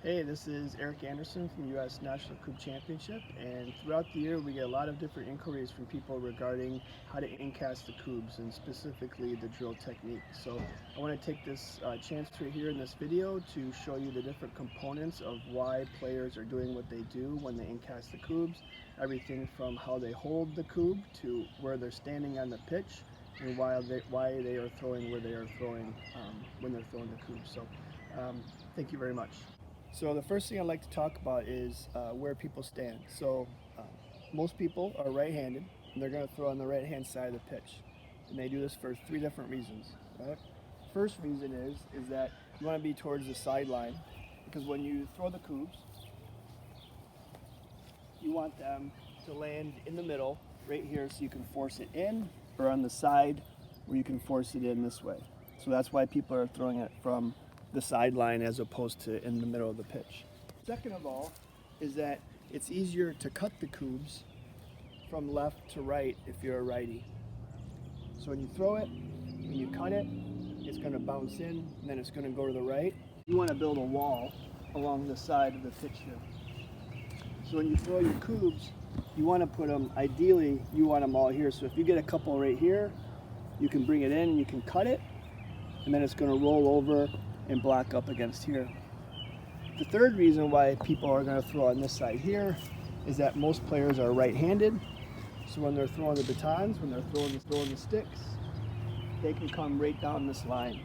Hey, this is Eric Anderson from U.S. National Kubb Championship, and throughout the year we get a lot of different inquiries from people regarding how to incast the Kubbs and specifically the drill technique. So I want to take this chance right here in this video to show you the different components of why players are doing what they do when they incast the Kubbs. Everything from how they hold the Kubb to where they're standing on the pitch and why they are throwing where they are throwing when they're throwing the Kubb. So thank you very much. So the first thing I'd like to talk about is where people stand. So uh, most people are right-handed, and they're going to throw on the right-hand side of the pitch, and they do this for three different reasons. Right? First reason is that you want to be towards the sideline, because when you throw the Kubbs, you want them to land in the middle, right here, so you can force it in, or on the side, where you can force it in this way. So that's why people are throwing it from the sideline as opposed to in the middle of the pitch. Second of all, is that it's easier to cut the Kubbs from left to right if you're a righty. So when you throw it, when you cut it, it's going to bounce in, and then it's going to go to the right. You want to build a wall along the side of the pitch here. So when you throw your Kubbs, you want to put them, ideally, you want them all here. So if you get a couple right here, you can bring it in and you can cut it, and then it's going to roll over and block up against here. The third reason why people are going to throw on this side here is that most players are right-handed. So when they're throwing the batons, when they're throwing the sticks, they can come right down this line.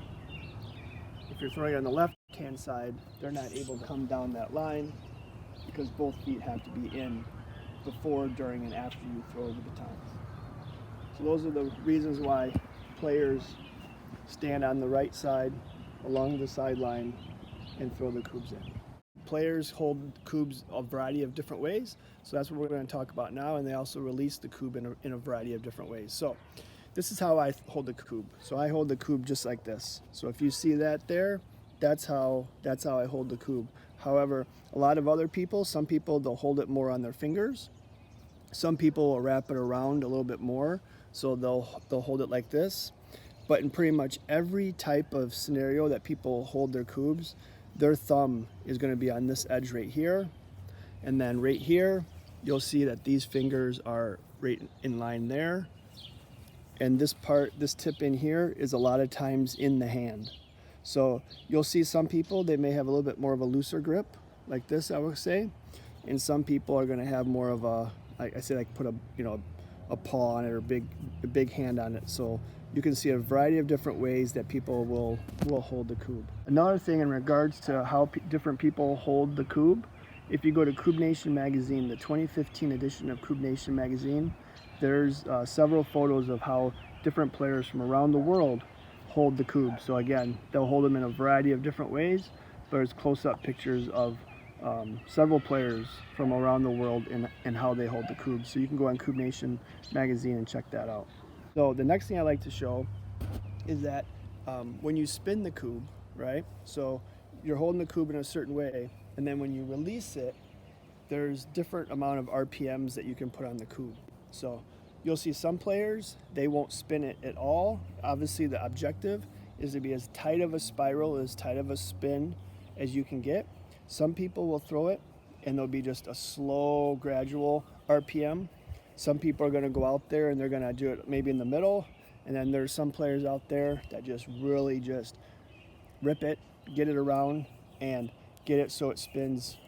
If you're throwing on the left-hand side, they're not able to come down that line because both feet have to be in before, during, and after you throw the batons. So those are the reasons why players stand on the right side along the sideline and throw the Kubbs in. Players hold Kubbs a variety of different ways, so that's what we're going to talk about now, and they also release the Kubb in a variety of different ways. So this is how I hold the Kubb. So I hold the Kubb just like this. So if you see that there, that's how I hold the Kubb. However, a lot of other people, some people, they'll hold it more on their fingers. Some people will wrap it around a little bit more, so they'll hold it like this. But in pretty much every type of scenario that people hold their Kubbs, their thumb is going to be on this edge right here. And then right here, you'll see that these fingers are right in line there. And this tip in here is a lot of times in the hand. So you'll see some people, they may have a little bit more of a looser grip, like this, I would say. And some people are going to have more of a, I say, like put a paw on it or a big hand on it. So you can see a variety of different ways that people will hold the Kubb. Another thing in regards to how different people hold the Kubb, if you go to Kubb Nation magazine, the 2015 edition of Kubb Nation magazine, there's several photos of how different players from around the world hold the Kubb. So again, they'll hold them in a variety of different ways, but there's close-up pictures of several players from around the world and how they hold the Kubb. So you can go on Kubb Nation magazine and check that out. So the next thing I like to show is that when you spin the Kubb, right? So you're holding the Kubb in a certain way, and then when you release it, there's different amount of RPMs that you can put on the Kubb. So you'll see some players, they won't spin it at all. Obviously the objective is to be as tight of a spiral, as tight of a spin as you can get. Some people will throw it and there'll be just a slow, gradual RPM. Some people are going to go out there and they're going to do it maybe in the middle, and then there's some players out there that just really just rip it, get it around, and get it so it spins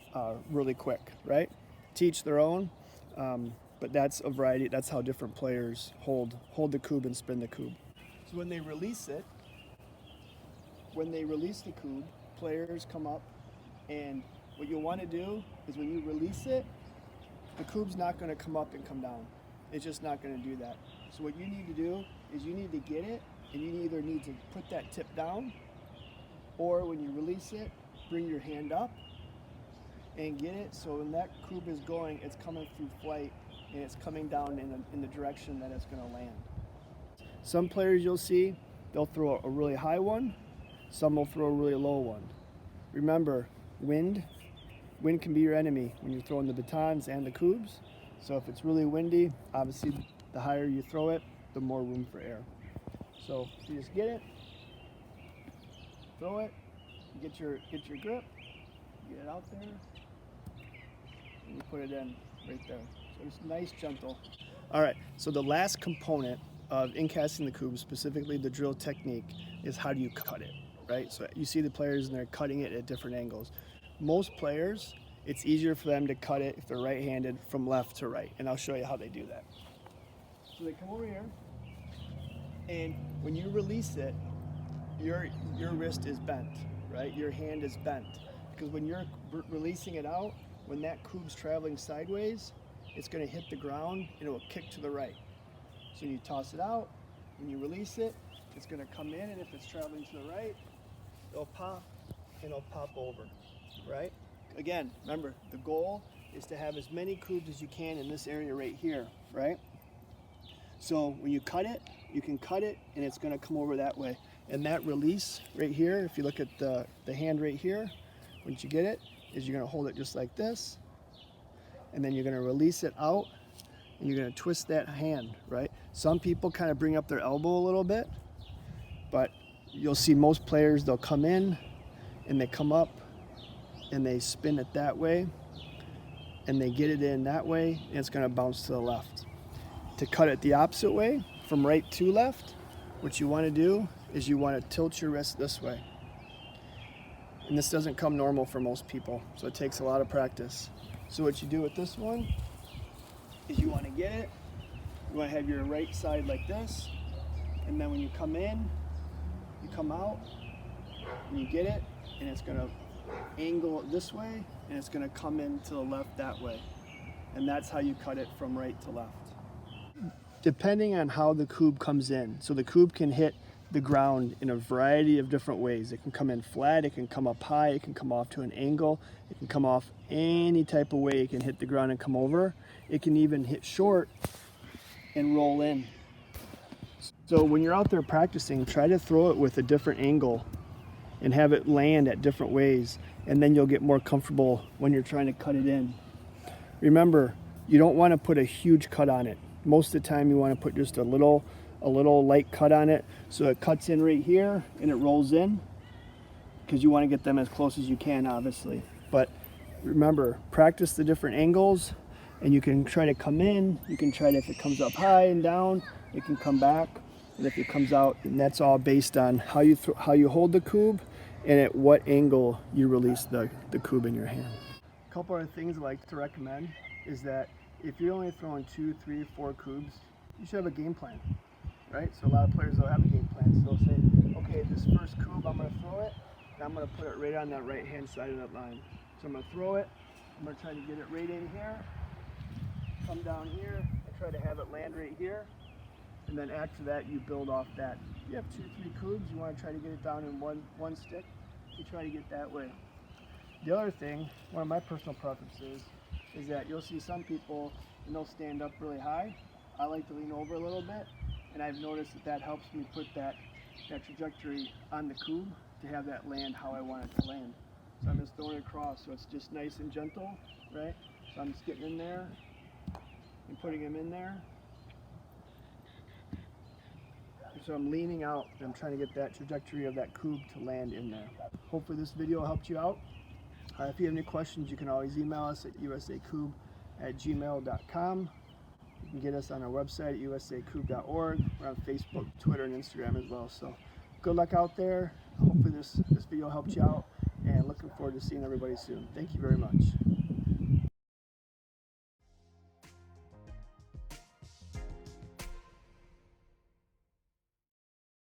really quick, right? To each their own, but that's a variety. That's how different players hold the Kubb and spin the Kubb. So when they release the Kubb, players come up, and what you'll want to do is when you release it, the Kubb's not going to come up and come down. It's just not going to do that. So what you need to do is you need to get it, and you either need to put that tip down, or when you release it, bring your hand up and get it. So when that Kubb is going, it's coming through flight, and it's coming down in the direction that it's going to land. Some players you'll see, they'll throw a really high one. Some will throw a really low one. Remember, wind can be your enemy when you're throwing the batons and the Kubbs. So if it's really windy, obviously the higher you throw it, the more room for air. So you just get it, throw it, get your grip, Get it out there, and you put it in right there. So it's nice, gentle. All right, so the last component of incasting the Kubb, specifically the drill technique, is how do you cut it, right? So you see the players and they're cutting it at different angles. Most players, it's easier for them to cut it if they're right-handed from left to right, and I'll show you how they do that. So they come over here, and when you release it, your wrist is bent, right? Your hand is bent, because when you're releasing it out, when that Kubb's traveling sideways, it's going to hit the ground and it will kick to the right. So you toss it out, when you release it, it's going to come in, and if it's traveling to the right, it'll pop and it'll pop over, right? Again, remember, the goal is to have as many Kubbs as you can in this area right here, right? So when you cut it, you can cut it and it's going to come over that way. And that release right here, if you look at the hand right here, once you get it, is you're going to hold it just like this, and then you're going to release it out, and you're going to twist that hand, right? Some people kind of bring up their elbow a little bit, but you'll see most players, they'll come in and they come up and they spin it that way, and they get it in that way, and it's going to bounce to the left. To cut it the opposite way, from right to left, what you want to do is you want to tilt your wrist this way. And this doesn't come normal for most people, so it takes a lot of practice. So what you do with this one is you want to get it, you want to have your right side like this, and then when you come in, you come out, and you get it, and it's going to angle it this way, and it's going to come in to the left that way. And that's how you cut it from right to left. Depending on how the Kubb comes in, so the Kubb can hit the ground in a variety of different ways. It can come in flat, it can come up high, it can come off to an angle, it can come off any type of way. It can hit the ground and come over. It can even hit short and roll in. So when you're out there practicing, try to throw it with a different angle and have it land at different ways, and then you'll get more comfortable when you're trying to cut it in. Remember, you don't want to put a huge cut on it. Most of the time you want to put just a little light cut on it, so it cuts in right here and it rolls in, because you want to get them as close as you can, obviously. But remember, practice the different angles, and you can try to come in, you can try to, if it comes up high and down, it can come back, and if it comes out, and that's all based on how you hold the Kubb and at what angle you release the Kubb in your hand. A couple other things I like to recommend is that if you're only throwing 2, 3, 4 Kubbs, you should have a game plan, right? So a lot of players don't have a game plan, so they'll say, okay, this first Kubb, I'm going to throw it, and I'm going to put it right on that right-hand side of that line. So I'm going to throw it, I'm going to try to get it right in here, come down here, and try to have it land right here, and then after that, you build off that. If you have 2, 3 Kubbs, you want to try to get it down in one stick, you try to get that way. The other thing, one of my personal preferences, is that you'll see some people, and they'll stand up really high. I like to lean over a little bit, and I've noticed that helps me put that trajectory on the Kubb to have that land how I want it to land. So I'm just throwing it across, so it's just nice and gentle, right? So I'm just getting in there and putting him in there. And so I'm leaning out, and I'm trying to get that trajectory of that Kubb to land in there. Hopefully this video helped you out. If you have any questions, you can always email us at usakubb@gmail.com. You can get us on our website at usakubb.org. We're on Facebook, Twitter, and Instagram as well. So good luck out there. Hopefully this video helped you out, and looking forward to seeing everybody soon. Thank you very much.